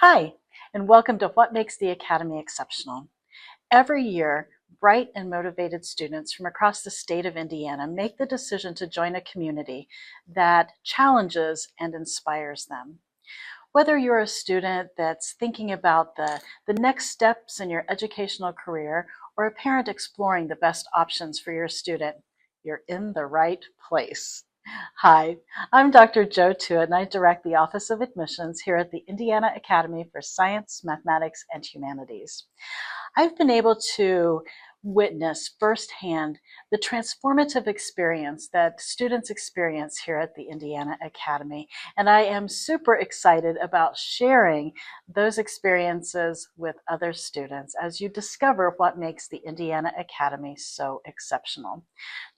Hi, and welcome to What Makes the Academy Exceptional. Every year, bright and motivated students from across the state of Indiana make the decision to join a community that challenges and inspires them. Whether you're a student that's thinking about the next steps in your educational career or a parent exploring the best options for your student, you're in the right place. Hi, I'm Dr. Jo Tuitt, and I direct the Office of Admissions here at the Indiana Academy for Science, Mathematics, and Humanities. I've been able to witness firsthand the transformative experience that students experience here at the Indiana Academy, and I am super excited about sharing those experiences with other students as you discover what makes the Indiana Academy so exceptional.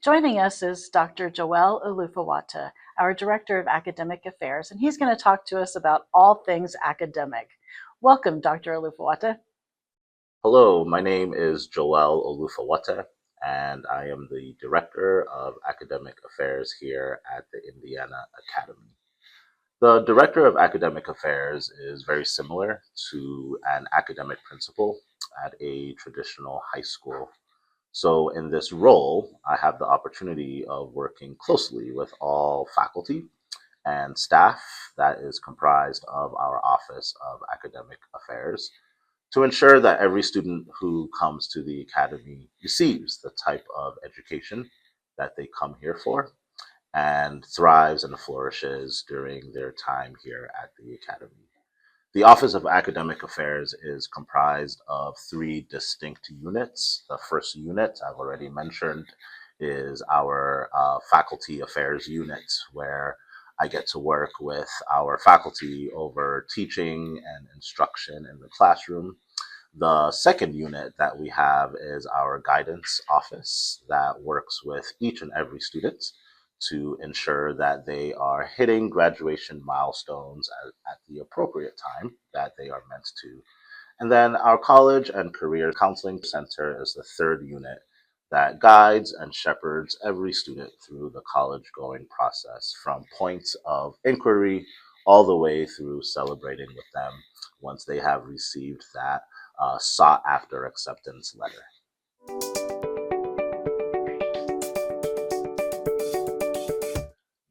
Joining us is Dr. Joel Olufowote, our Director of Academic Affairs, and he's going to talk to us about all things academic. Welcome, Dr. Olufowote. Hello, my name is Joel Olufowote, and I am the Director of Academic Affairs here at the Indiana Academy. The Director of Academic Affairs is very similar to an academic principal at a traditional high school. So, in this role, I have the opportunity of working closely with all faculty and staff that is comprised of our Office of Academic Affairs to ensure that every student who comes to the academy receives the type of education that they come here for and thrives and flourishes during their time here at the academy. The Office of Academic Affairs is comprised of three distinct units. The first unit I've already mentioned is our Faculty Affairs unit, where I get to work with our faculty over teaching and instruction in the classroom. The second unit that we have is our guidance office that works with each and every student to ensure that they are hitting graduation milestones at the appropriate time that they are meant to. And then our College and Career Counseling Center is the third unit that guides and shepherds every student through the college going process from points of inquiry all the way through celebrating with them once they have received that sought after acceptance letter.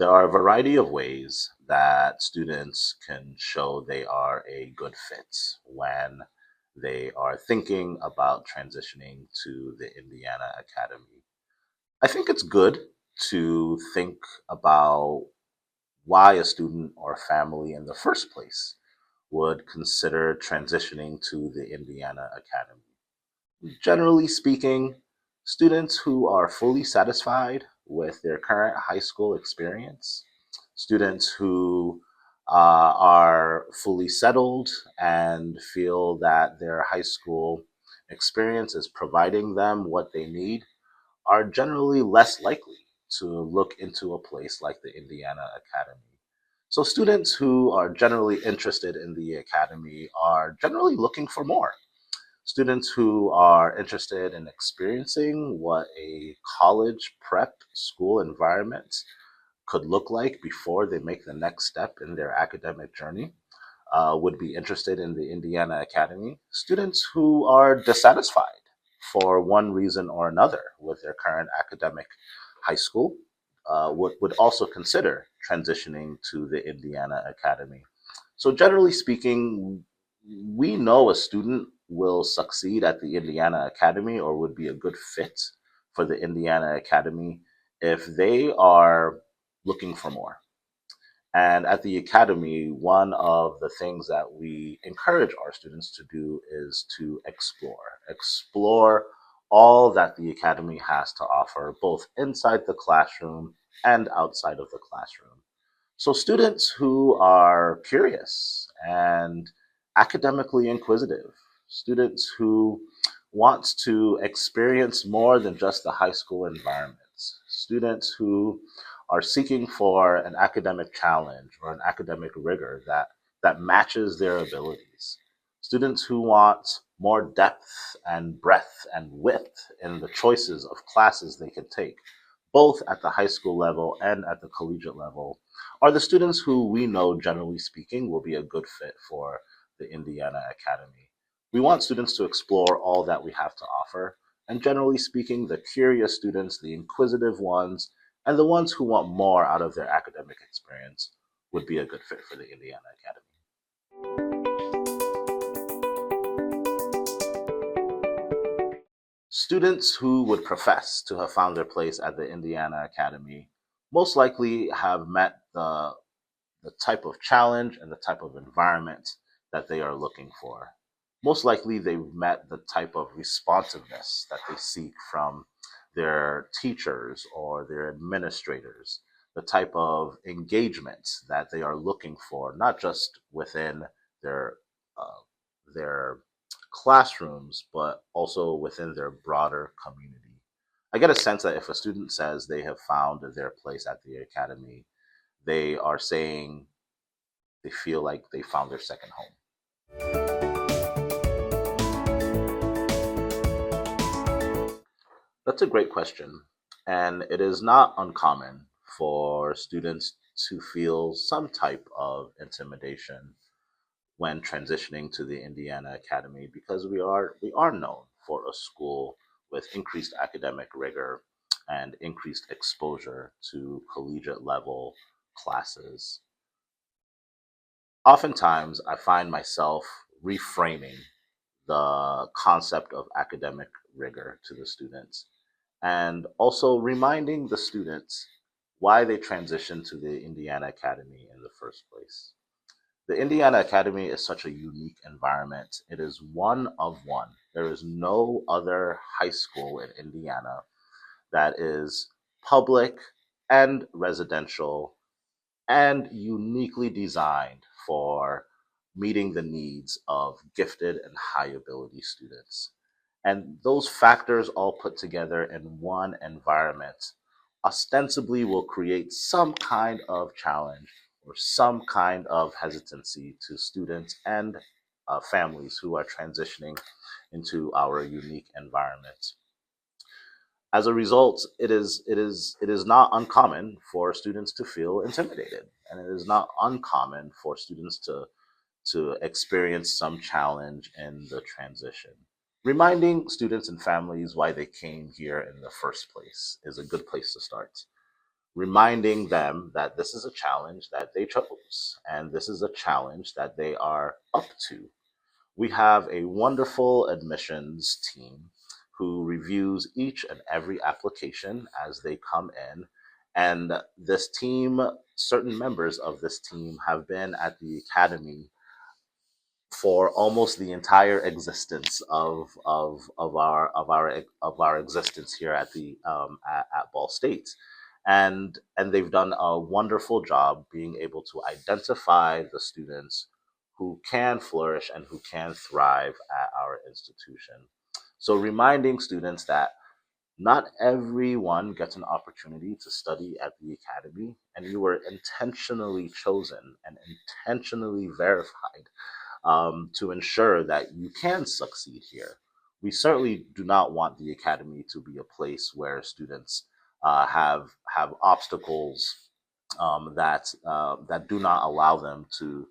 There are a variety of ways that students can show they are a good fit when they are thinking about transitioning to the Indiana Academy. I think it's good to think about why a student or family in the first place would consider transitioning to the Indiana Academy. Generally speaking, students who are fully satisfied with their current high school experience, students who are fully settled and feel that their high school experience is providing them what they need, are generally less likely to look into a place like the Indiana Academy. So, students who are generally interested in the academy are generally looking for more. Students who are interested in experiencing what a college prep school environment could look like before they make the next step in their academic journey would be interested in the Indiana Academy. Students who are dissatisfied for one reason or another with their current academic high school would also consider transitioning to the Indiana Academy. So, generally speaking, we know a student will succeed at the Indiana Academy or would be a good fit for the Indiana Academy if they are looking for more. And at the Academy, one of the things that we encourage our students to do is to explore all that the Academy has to offer, both inside the classroom and outside of the classroom. So, students who are curious and academically inquisitive, students who want to experience more than just the high school environment, students who are seeking for an academic challenge or an academic rigor that matches their abilities, students who want more depth and breadth and width in the choices of classes they can take, both at the high school level and at the collegiate level, are the students who we know, generally speaking, will be a good fit for the Indiana Academy. We want students to explore all that we have to offer, and generally speaking, the curious students, the inquisitive ones, and the ones who want more out of their academic experience would be a good fit for the Indiana Academy. Students who would profess to have found their place at the Indiana Academy most likely have met the type of challenge and the type of environment that they are looking for. Most likely, they've met the type of responsiveness that they seek from their teachers or their administrators, the type of engagement that they are looking for, not just within their uh, their classrooms, but also within their broader community. I get a sense that if a student says they have found their place at the academy, they are saying they feel like they found their second home. That's a great question. And it is not uncommon for students to feel some type of intimidation when transitioning to the Indiana Academy because we are known for a school with increased academic rigor and increased exposure to collegiate level classes. Oftentimes, I find myself reframing the concept of academic rigor to the students and also reminding the students why they transitioned to the Indiana Academy in the first place. The Indiana Academy is such a unique environment. It is one of one. There is no other high school in Indiana that is public and residential and uniquely designed for meeting the needs of gifted and high ability students. And those factors all put together in one environment ostensibly will create some kind of challenge or some kind of hesitancy to students and families who are transitioning into our unique environment. As a result, it is not uncommon for students to feel intimidated, and it is not uncommon for students to experience some challenge in the transition. Reminding students and families why they came here in the first place is a good place to start. Reminding them that this is a challenge that they chose, and this is a challenge that they are up to. We have a wonderful admissions team who reviews each and every application as they come in. And this team, certain members of this team have been at the academy for almost the entire existence of our existence here at the at Ball State, and they've done a wonderful job being able to identify the students who can flourish and who can thrive at our institution. So reminding students that not everyone gets an opportunity to study at the academy, and you were intentionally chosen and intentionally verified to ensure that you can succeed here. We certainly do not want the academy to be a place where students have obstacles that do not allow them to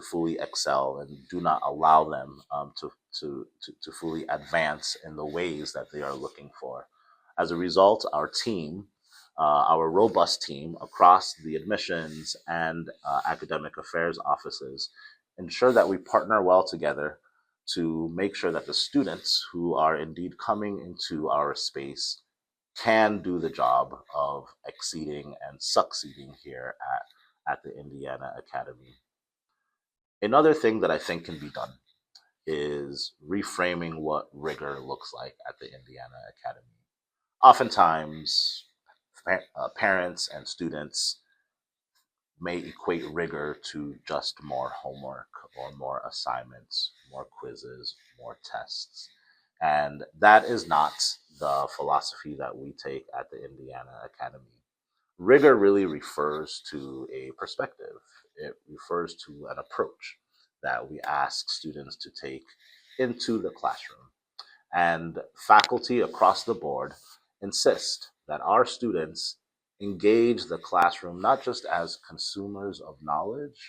fully excel and do not allow them to fully advance in the ways that they are looking for. As a result, our robust team across the admissions and academic affairs offices ensure that we partner well together to make sure that the students who are indeed coming into our space can do the job of exceeding and succeeding here at the Indiana Academy. Another thing that I think can be done is reframing what rigor looks like at the Indiana Academy. Oftentimes, parents and students may equate rigor to just more homework or more assignments, more quizzes, more tests. And that is not the philosophy that we take at the Indiana Academy. Rigor really refers to a perspective, it refers to an approach that we ask students to take into the classroom. And faculty across the board insist that our students engage the classroom not just as consumers of knowledge,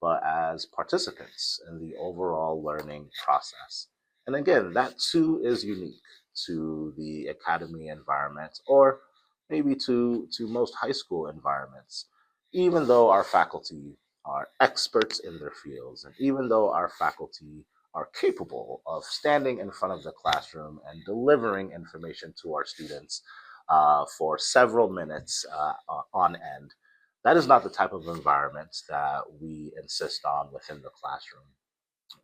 but as participants in the overall learning process. And again, that too is unique to the academy environment, or maybe to most high school environments. Even though our faculty are experts in their fields, and even though our faculty are capable of standing in front of the classroom and delivering information to our students for several minutes on end, that is not the type of environment that we insist on within the classroom.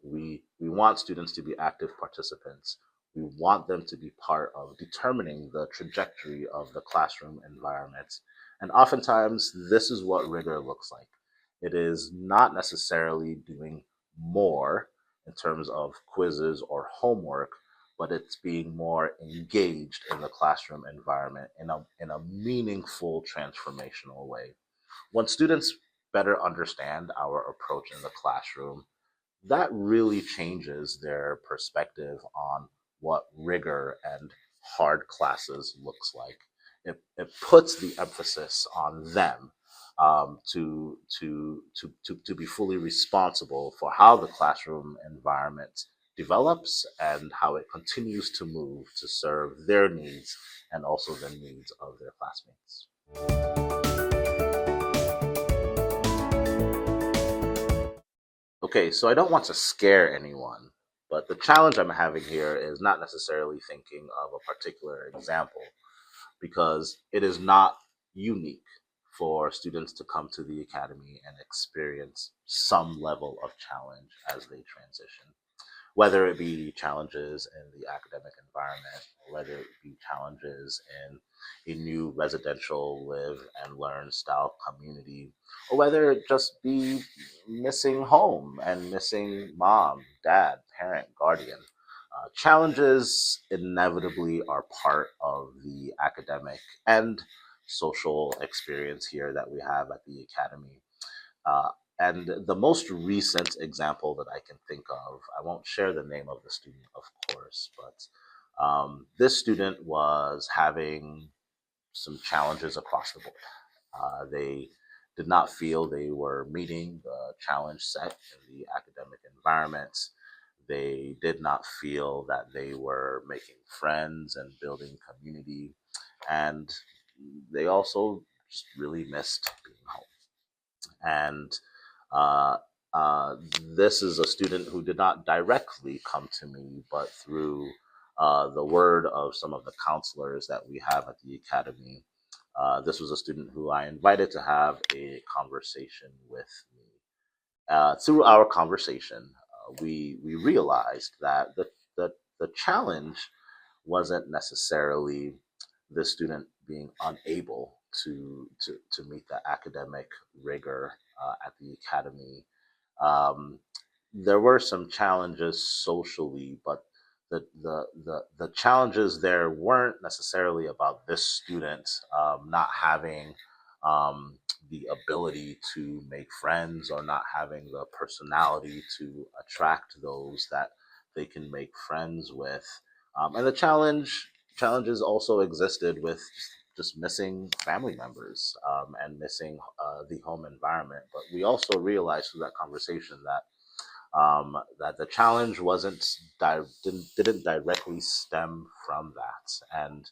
We want students to be active participants. We want them to be part of determining the trajectory of the classroom environment. And oftentimes, this is what rigor looks like. It is not necessarily doing more in terms of quizzes or homework, but it's being more engaged in the classroom environment in a meaningful, transformational way. When students better understand our approach in the classroom, that really changes their perspective on what rigor and hard classes looks like. It puts the emphasis on them to be fully responsible for how the classroom environment develops and how it continues to move to serve their needs and also the needs of their classmates. Okay, so I don't want to scare anyone, but the challenge I'm having here is not necessarily thinking of a particular example because it is not unique for students to come to the academy and experience some level of challenge as they transition, whether it be challenges in the academic environment, whether it be challenges in a new residential live and learn style community, or whether it just be missing home and missing mom, dad, parent, guardian. Challenges inevitably are part of the academic and social experience here that we have at the academy. Uh, and the most recent example that I can think of, I won't share the name of the student, of course, but this student was having some challenges across the board. They did not feel they were meeting the challenge set in the academic environment. They did not feel that they were making friends and building community. And they also just really missed being home. And uh, uh, this is a student who did not directly come to me, but through the word of some of the counselors that we have at the academy. This was a student who I invited to have a conversation with me. Through our conversation, we realized that the challenge wasn't necessarily the student being unable to meet the academic rigor at the academy. Um, there were some challenges socially, but the challenges there weren't necessarily about this student not having um, the ability to make friends or not having the personality to attract those that they can make friends with. And the challenges also existed with just missing family members and missing the home environment. But we also realized through that conversation that the challenge didn't directly stem from that. And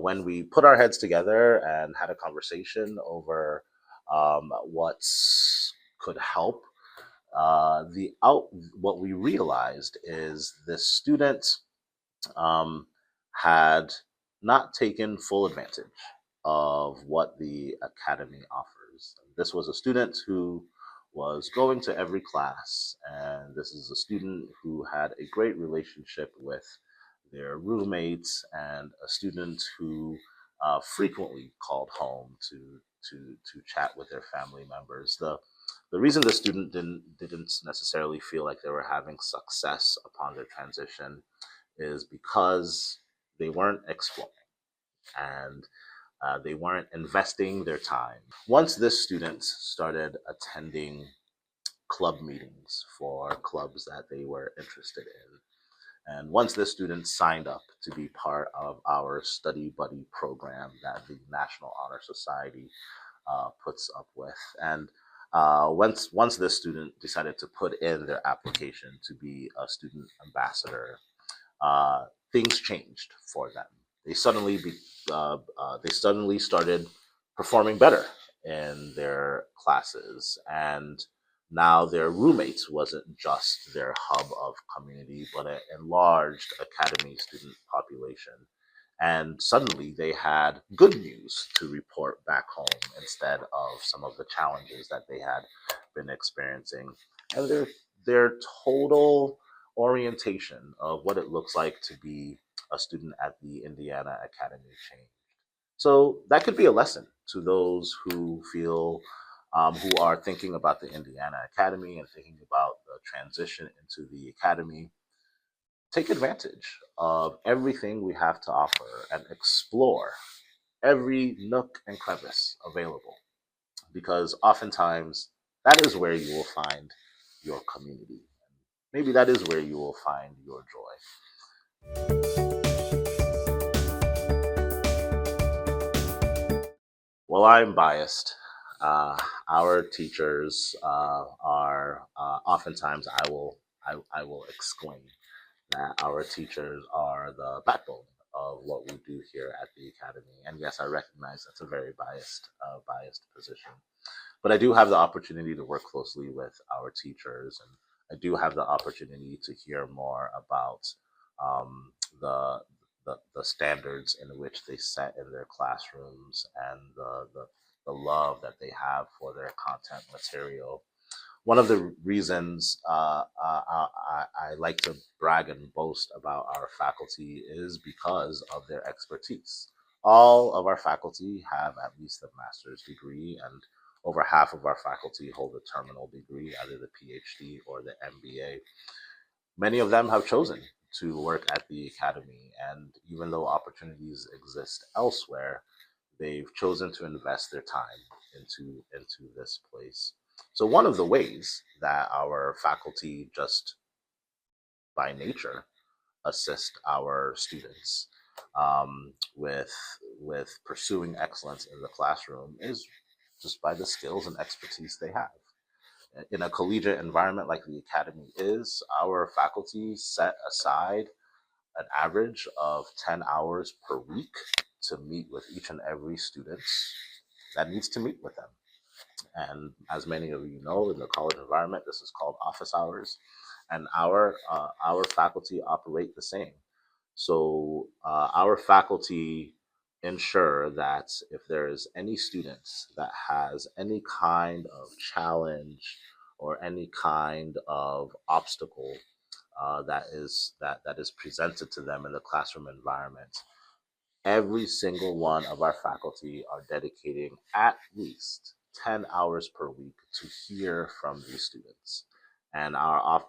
when we put our heads together and had a conversation over what could help, the out what we realized is this student um, had not taken full advantage of what the academy offers. This was a student who was going to every class, and this is a student who had a great relationship with their roommates, and a student who frequently called home to chat with their family members. The reason the student didn't necessarily feel like they were having success upon their transition is because they weren't exploring and they weren't investing their time. Once this student started attending club meetings for clubs that they were interested in, and once this student signed up to be part of our study buddy program that the National Honor Society puts up with, and once this student decided to put in their application to be a student ambassador, uh, things changed for them. They suddenly they suddenly started performing better in their classes, and now their roommates wasn't just their hub of community, but an enlarged academy student population. And suddenly they had good news to report back home instead of some of the challenges that they had been experiencing. And their total orientation of what it looks like to be a student at the Indiana Academy changed. So that could be a lesson to those who feel who are thinking about the Indiana Academy and thinking about the transition into the academy. Take advantage of everything we have to offer and explore every nook and crevice available, because oftentimes that is where you will find your community. Maybe that is where you will find your joy. Well, I'm biased. Our teachers are oftentimes I will exclaim that our teachers are the backbone of what we do here at the academy. And yes, I recognize that's a very biased position. But I do have the opportunity to work closely with our teachers, and I do have the opportunity to hear more about um, the, the standards in which they set in their classrooms and the love that they have for their content material. One of the reasons I like to brag and boast about our faculty is because of their expertise. All of our faculty have at least a master's degree, and over half of our faculty hold a terminal degree, either the PhD or the MBA. Many of them have chosen to work at the academy, and even though opportunities exist elsewhere, they've chosen to invest their time into this place. So one of the ways that our faculty, just by nature, assist our students with pursuing excellence in the classroom is just by the skills and expertise they have. In a collegiate environment like the academy is, our faculty set aside an average of 10 hours per week to meet with each and every student that needs to meet with them. And as many of you know, in the college environment, this is called office hours, and our faculty operate the same. So our faculty ensure that if there is any student that has any kind of challenge or any kind of obstacle that is presented to them in the classroom environment, every single one of our faculty are dedicating at least 10 hours per week to hear from these students. And all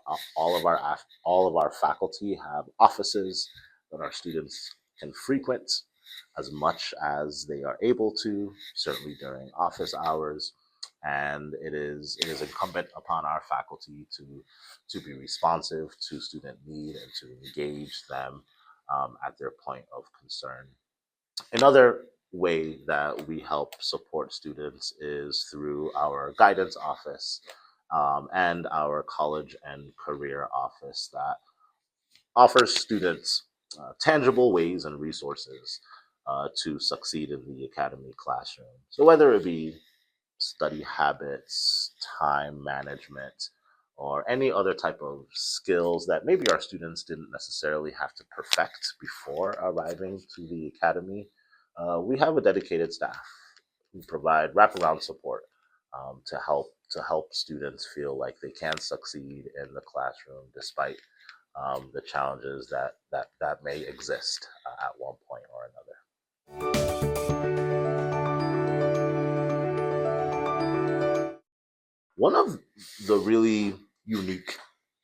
of our faculty have offices that our students can frequent as much as they are able to, certainly during office hours. And it is incumbent upon our faculty to be responsive to student need and to engage them at their point of concern. Another way that we help support students is through our guidance office and our college and career office that offers students tangible ways and resources to succeed in the academy classroom. So, whether it be study habits, time management, or any other type of skills that maybe our students didn't necessarily have to perfect before arriving to the academy, we have a dedicated staff who provide wraparound support to help students feel like they can succeed in the classroom despite the challenges that may exist at one point or another. One of the really unique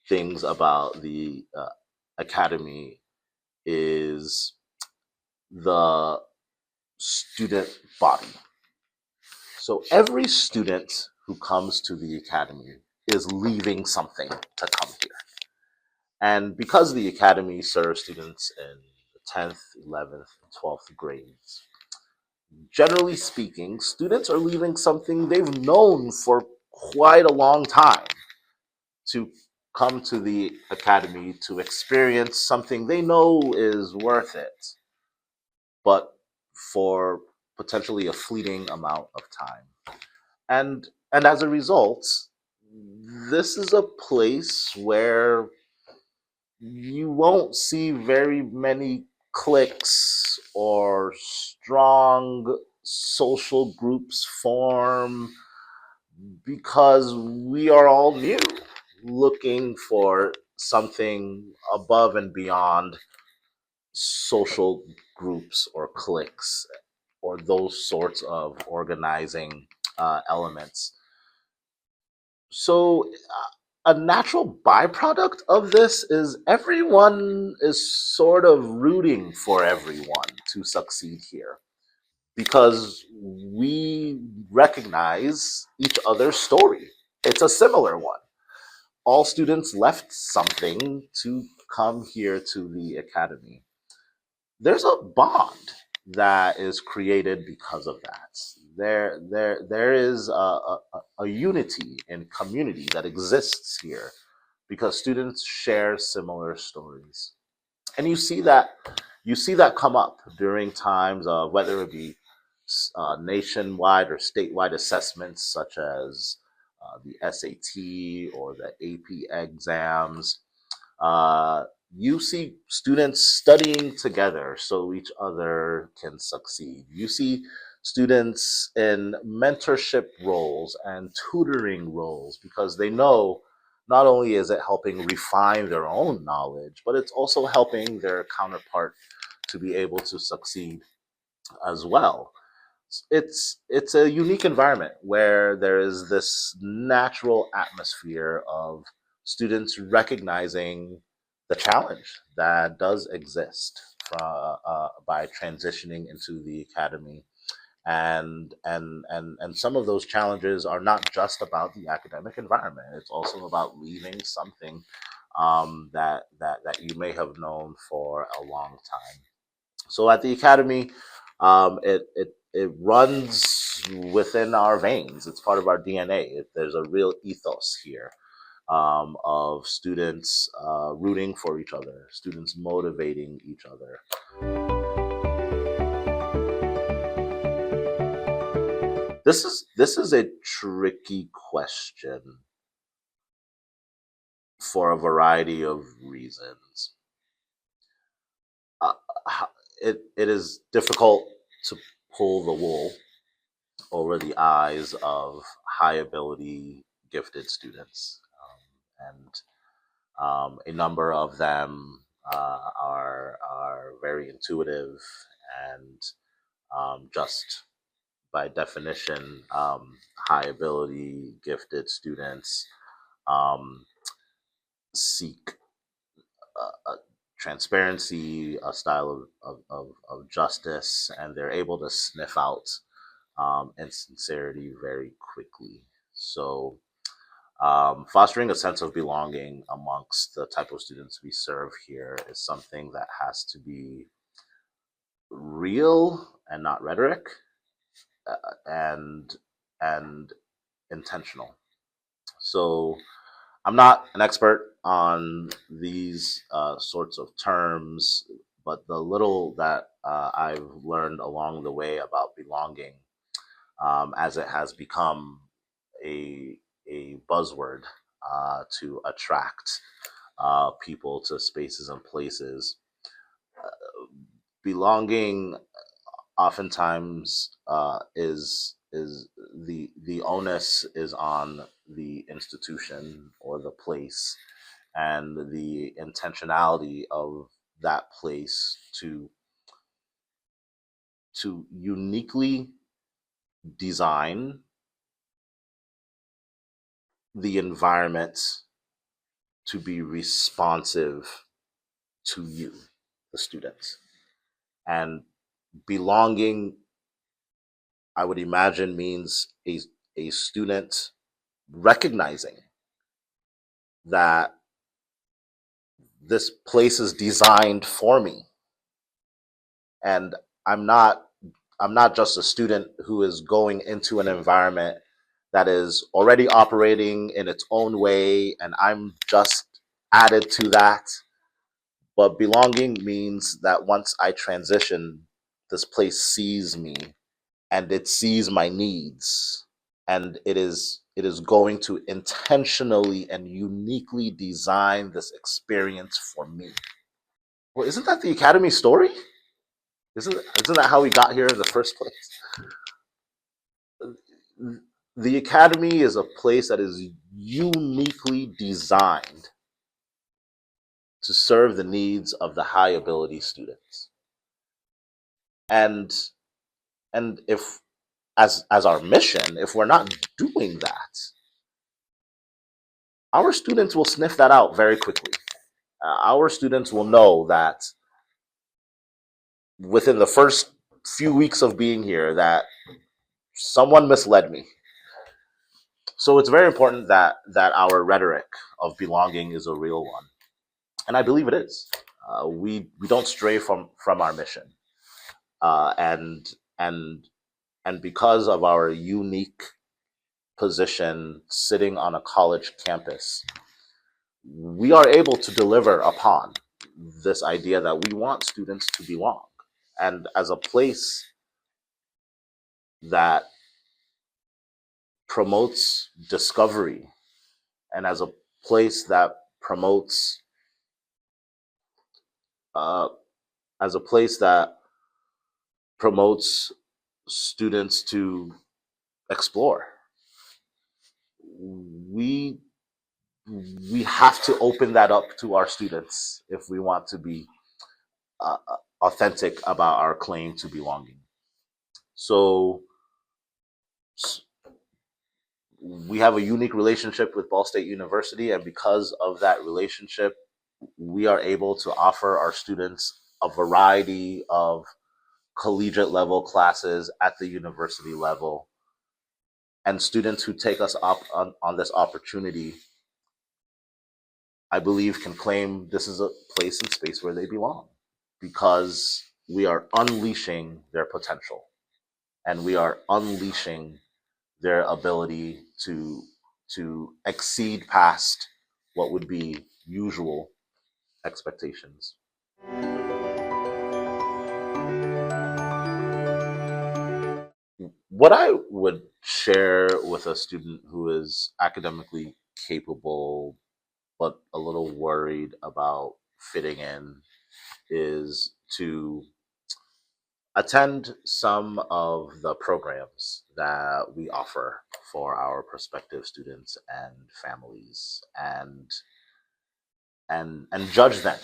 things about the academy is the student body. So every student who comes to the academy is leaving something to come here. And because the academy serves students in the 10th, 11th, and 12th grades, generally speaking, students are leaving something they've known for quite a long time to come to the academy to experience something they know is worth it, but for potentially a fleeting amount of time. And as a result, this is a place where you won't see very many cliques or strong social groups form because we are all new, looking for something above and beyond social groups or cliques or those sorts of organizing elements. So, a natural byproduct of this is everyone is sort of rooting for everyone to succeed here because we recognize each other's story. It's a similar one. All students left something to come here to the academy. There's a bond that is created because of that. There is a unity and community that exists here because students share similar stories, and you see that come up during times of whether it be nationwide or statewide assessments such as the SAT or the AP exams. uh, you see students studying together so each other can succeed. You see students in mentorship roles and tutoring roles because they know not only is it helping refine their own knowledge, but it's also helping their counterpart to be able to succeed as well. It's a unique environment where there is this natural atmosphere of students recognizing the challenge that does exist by transitioning into the academy, and some of those challenges are not just about the academic environment. It's also about leaving something that you may have known for a long time. So at the academy, it runs within our veins. It's part of our DNA. There's a real ethos here of students rooting for each other, students motivating each other. This is a tricky question for a variety of reasons. Uh, it is difficult to pull the wool over the eyes of high ability gifted students, and a number of them are very intuitive and just by definition, high ability gifted students um, seek a transparency, a style of justice, and they're able to sniff out insincerity very quickly. So, fostering a sense of belonging amongst the type of students we serve here is something that has to be real and not rhetoric, and and intentional. So, I'm not an expert on these sorts of terms, but the little that I've learned along the way about belonging, as it has become a buzzword to attract people to spaces and places. Belonging oftentimes is the onus is on the institution or the place, and the intentionality of that place to uniquely design the environment to be responsive to you, the students. And belonging, I would imagine, means a student recognizing that this place is designed for me, and I'm not I'm not just a student who is going into an environment that is already operating in its own way, and I'm just added to that. But belonging means that once I transition, this place sees me and it sees my needs, and it is going to intentionally and uniquely design this experience for me. Well, isn't that the Academy story? Isn't that how we got here in the first place? The Academy is a place that is uniquely designed to serve the needs of the high ability students. And if, as our mission, if we're not doing that, our students will sniff that out very quickly. Our students will know that within the first few weeks of being here that someone misled me. So it's very important that our rhetoric of belonging is a real one, and I believe it is. We don't stray from our mission, uh, and and and because of our unique position sitting on a college campus, we are able to deliver upon this idea that we want students to belong. And as a place that promotes discovery, and as a place that promotes, uh, as a place that promotes students to explore, we we have to open that up to our students if we want to be authentic about our claim to belonging. So we have a unique relationship with Ball State University, and because of that relationship, we are able to offer our students a variety of collegiate level classes at the university level. And students who take us up on this opportunity, I believe, can claim this is a place and space where they belong, because we are unleashing their potential, and we are unleashing their ability to exceed past what would be usual expectations. What I would share with a student who is academically capable but a little worried about fitting in is to attend some of the programs that we offer for our prospective students and families, and judge them.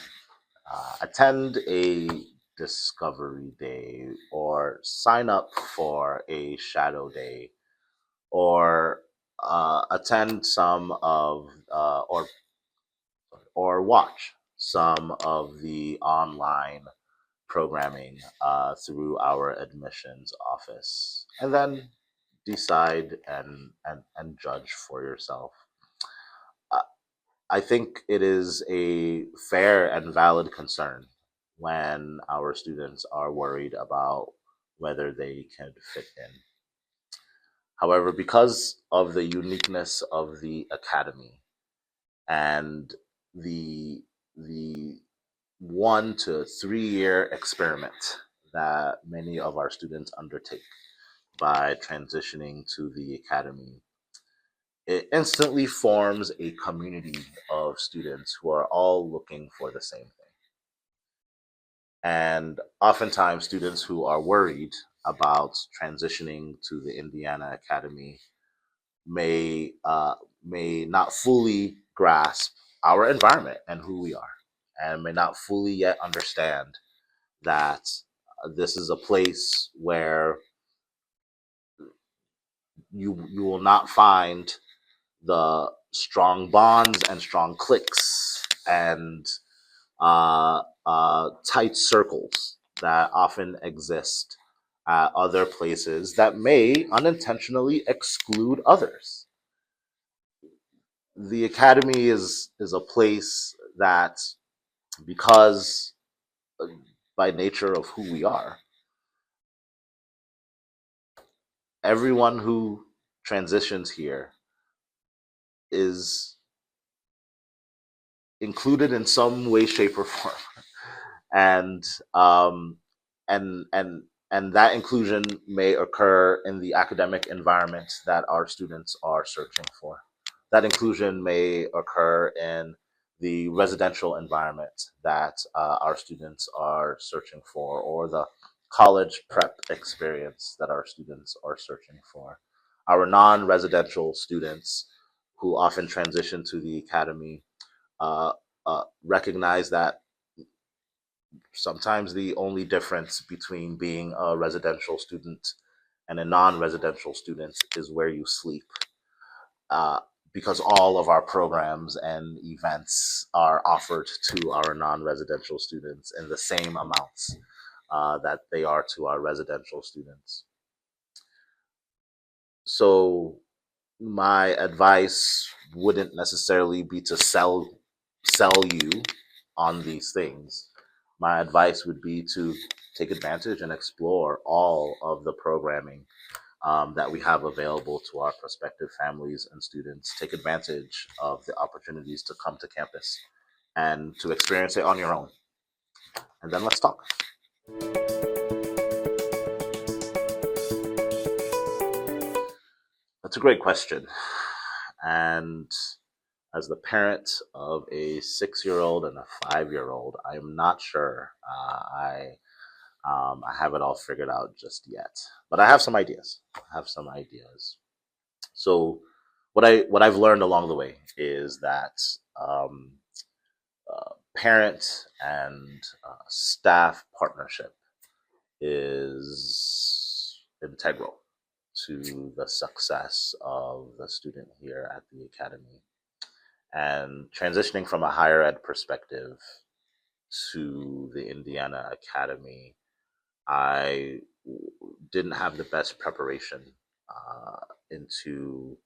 Attend a discovery day, or sign up for a shadow day, or attend some of or watch some of the online programming through our admissions office, and then decide and judge for yourself. Uh, I think it is a fair and valid concern when our students are worried about whether they can fit in. However, because of the uniqueness of the academy and the the 1 to 3 year experiment that many of our students undertake by transitioning to the academy, it instantly forms a community of students who are all looking for the same thing. And oftentimes, students who are worried about transitioning to the Indiana Academy may may not fully grasp our environment and who we are, and may not fully yet understand that this is a place where you will not find the strong bonds and strong cliques and tight circles that often exist at other places that may unintentionally exclude others. The academy is a place that, because by nature of who we are, everyone who transitions here is included in some way, shape, or form, and um, and and and that inclusion may occur in the academic environment that our students are searching for. That inclusion may occur in the residential environment that our students are searching for, or the college prep experience that our students are searching for. Our non-residential students who often transition to the academy uh, recognize that sometimes the only difference between being a residential student and a non-residential student is where you sleep. Uh, because all of our programs and events are offered to our non-residential students in the same amounts that they are to our residential students. So my advice wouldn't necessarily be to sell you on these things. My advice would be to take advantage and explore all of the programming that we have available to our prospective families and students. Take advantage of the opportunities to come to campus and to experience it on your own. And then let's talk. That's a great question. And as the parent of a 6-year-old and a 5-year-old, I'm not sure. I have it all figured out just yet, but I have some ideas. I have some ideas. So, what I've learned along the way is that um, parent and staff partnership is integral to the success of the student here at the academy. And transitioning from a higher ed perspective to the Indiana Academy, I didn't have the best preparation into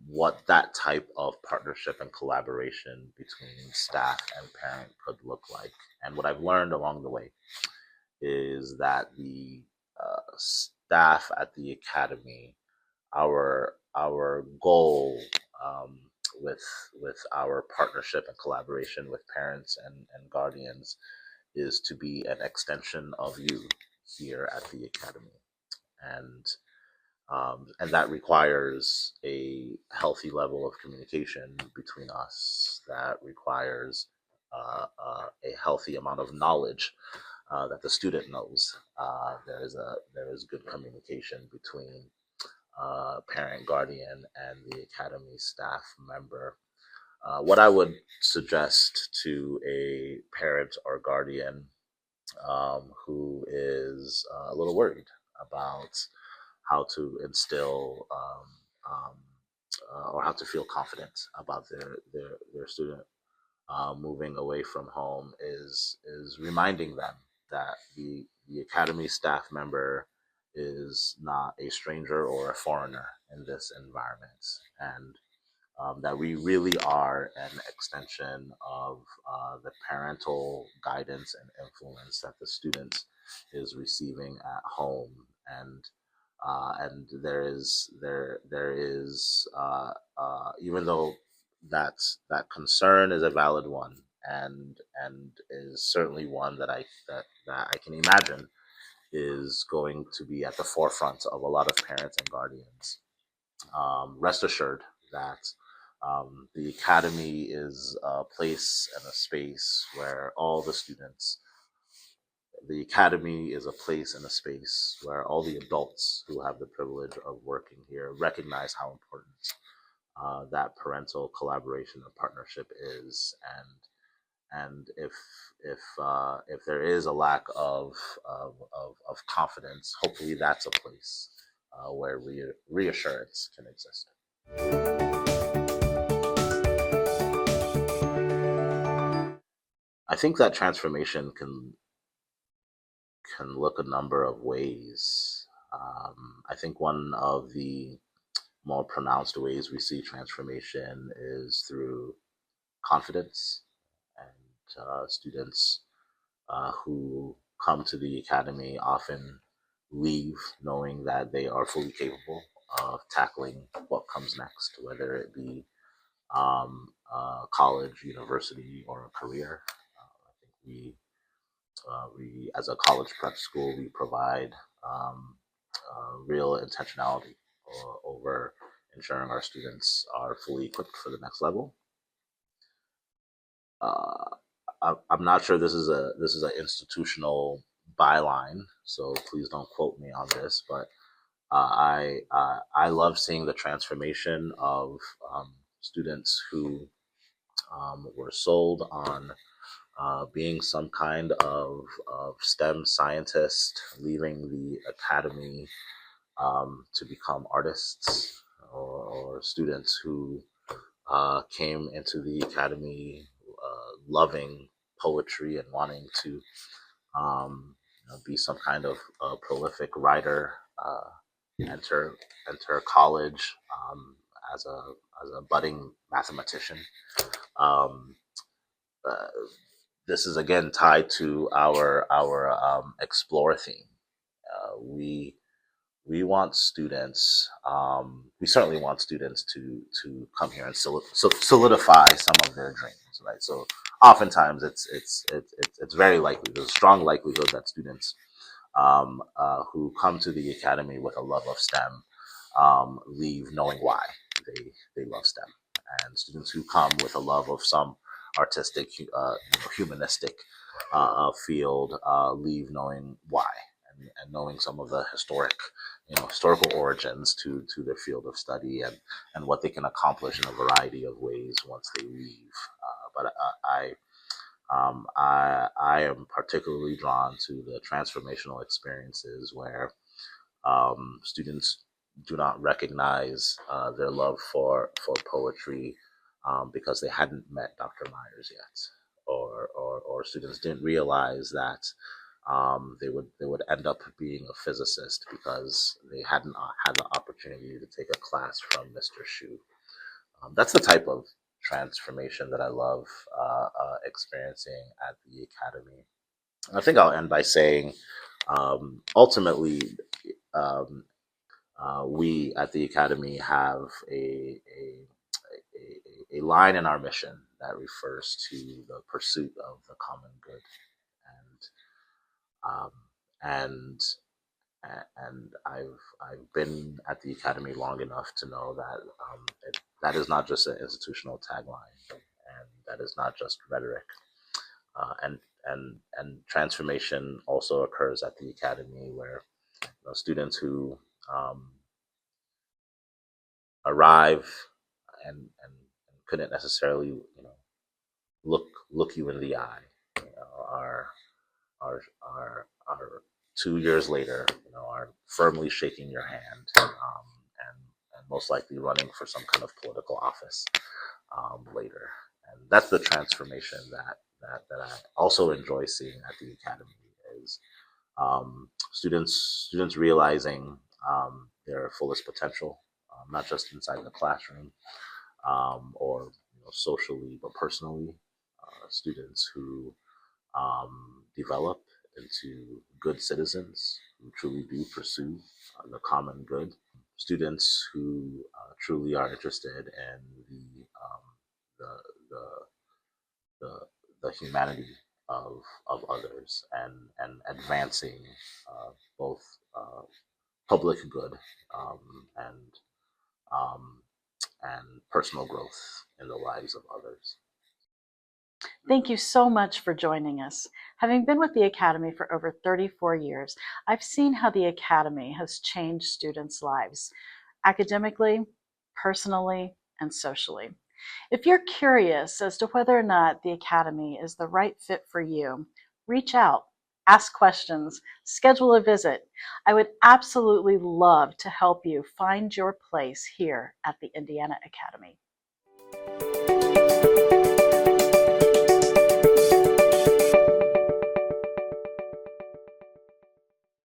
what that type of partnership and collaboration between staff and parent could look like. And what I've learned along the way is that the staff at the academy, our goal um, with our partnership and collaboration with parents and guardians is to be an extension of you here at the academy, and that requires a healthy level of communication between us. That requires a healthy amount of knowledge that the student knows. There is good communication between parent, guardian, and the academy staff member. What I would suggest to a parent or guardian who is a little worried about how to instill or how to feel confident about their student moving away from home is reminding them that the academy staff member is not a stranger or a foreigner in this environment, and that we really are an extension of the parental guidance and influence that the student is receiving at home. And there is even though that concern is a valid one, and is certainly one that I can imagine is going to be at the forefront of a lot of parents and guardians. Rest assured that the academy is a place and a space where all the students, the academy is a place and a space where all the adults who have the privilege of working here recognize how important that parental collaboration and partnership is. And if there is a lack of confidence, hopefully that's a place where reassurance can exist. I think that transformation can look a number of ways. I think one of the more pronounced ways we see transformation is through confidence, and students who come to the academy often leave knowing that they are fully capable of tackling what comes next, whether it be college, university, or a career. I think we, as a college prep school, we provide real intentionality over ensuring our students are fully equipped for the next level. Uh, I'm not sure this is an institutional byline, so please don't quote me on this. But I love seeing the transformation of students who were sold on being some kind of STEM scientist, leaving the academy to become artists, or students who came into the academy loving poetry and wanting to be some kind of prolific writer, enter college as a budding mathematician. Um, uh, this is again tied to our explore theme. We want students. We certainly want students to come here and solidify some of their dreams, right? So oftentimes it's very likely, there's a strong likelihood that students who come to the academy with a love of STEM leave knowing why they love STEM, and students who come with a love of some artistic, humanistic field leave knowing why, and knowing some of the historical origins to their field of study, and what they can accomplish in a variety of ways once they leave. But I am particularly drawn to the transformational experiences where students do not recognize their love for poetry because they hadn't met Dr. Myers yet, or students didn't realize that they would end up being a physicist because they hadn't had the opportunity to take a class from Mr. Shu. That's the type of transformation that I love experiencing at the academy. And I think I'll end by saying, ultimately, um, we at the academy have a line in our mission that refers to the pursuit of the common good, um, and and I've been at the academy long enough to know that that is not just an institutional tagline, and that is not just rhetoric. And transformation also occurs at the academy, where students who um, arrive and couldn't necessarily look you in the eye, are 2 years later, are firmly shaking your hand, and most likely running for some kind of political office later. And that's the transformation that I also enjoy seeing at the academy, is students realizing their fullest potential, not just inside the classroom, or socially, but personally. Students who develop into good citizens who truly do pursue the common good. Students who truly are interested in the the the, the humanity of others, and advancing both public good and um, and personal growth in the lives of others. Thank you so much for joining us. Having been with the Academy for over 34 years, I've seen how the Academy has changed students' lives, academically, personally, and socially. If you're curious as to whether or not the Academy is the right fit for you, reach out, ask questions, schedule a visit. I would absolutely love to help you find your place here at the Indiana Academy.